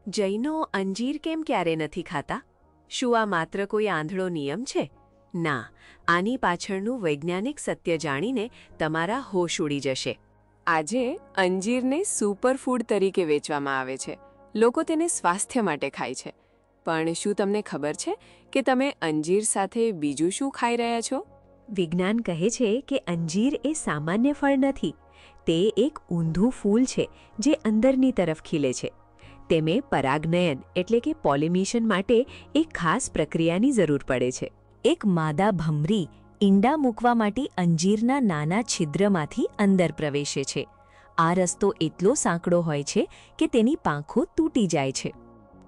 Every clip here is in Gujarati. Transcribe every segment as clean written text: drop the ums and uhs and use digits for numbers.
જૈનો અંજીર કેમ ક્યારે નથી ખાતા? શું આ માત્ર કોઈ આંધળો નિયમ છે? ના, આની પાછળનું વૈજ્ઞાનિક સત્ય જાણીને તમારા હોશ ઉડી જશે. આજે અંજીરને સુપરફૂડ તરીકે વેચવામાં આવે છે. લોકો તેને સ્વાસ્થ્ય માટે ખાય છે. પણ શું તમને ખબર છે કે તમે અંજીર સાથે બીજું શું ખાઈ રહ્યા છો? વિજ્ઞાન કહે છે કે અંજીર એ સામાન્ય ફળ નથી. તે એક ઊંધું ફૂલ છે જે અંદરની તરફ ખીલે છે. તેમે પરાગનયન એટલે કે પોલિનેશન માટે એક ખાસ પ્રક્રિયાની જરૂર પડે છે. એક માદા ભમરી ઈંડા મૂકવા માટે અંજીરના નાના છિદ્રમાંથી અંદર પ્રવેશે છે. આ રસ્તો એટલો સાંકડો હોય છે કે તેની પાંખો તૂટી જાય છે.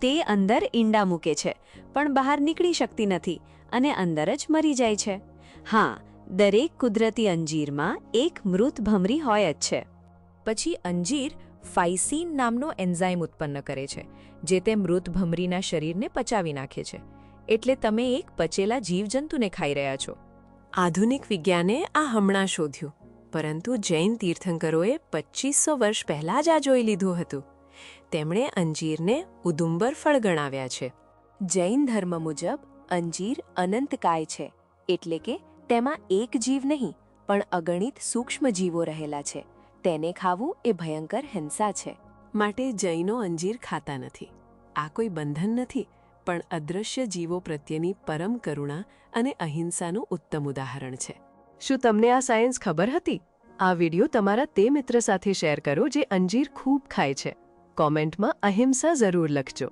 તે અંદર ઈંડા મૂકે છે, પણ બહાર નીકળી શકતી નથી અને અંદર જ મરી જાય છે. હા, દરેક કુદરતી અંજીરમાં એક મૃત ભમરી હોય જ છે. પછી અંજીર ફાઇસીન નામનો એન્ઝાઇમ ઉત્પન્ન કરે છે, જે તે મૃત ભમરીના શરીરને પચાવી નાખે છે. એટલે તમે એક પચેલા જીવજંતુને ખાઈ રહ્યા છો. આધુનિક વિજ્ઞાને આ હમણાં શોધ્યું, પરંતુ જૈન તીર્થંકરોએ 2500 વર્ષ પહેલાં જ આ જોઈ લીધું હતું. તેમણે અંજીરને ઉદુંબર ફળ ગણાવ્યા છે. જૈન ધર્મ મુજબ અંજીર અનંતકાય છે, એટલે કે તેમાં એક જીવ નહીં પણ અગણિત સૂક્ષ્મ જીવો રહેલા છે. તેને ખાવું એ ભયંકર હિંસા છે. માટે જૈનો અંજીર ખાતા નથી. આ કોઈ બંધન નથી, પણ અદૃશ્ય જીવો પ્રત્યેની પરમ કરુણા અને અહિંસાનું ઉત્તમ ઉદાહરણ છે. શું તમને આ સાયન્સ ખબર હતી? આ વિડિયો તમારા તે મિત્ર સાથે શેર કરો જે અંજીર ખૂબ ખાય છે. કોમેન્ટમાં અહિંસા જરૂર લખજો.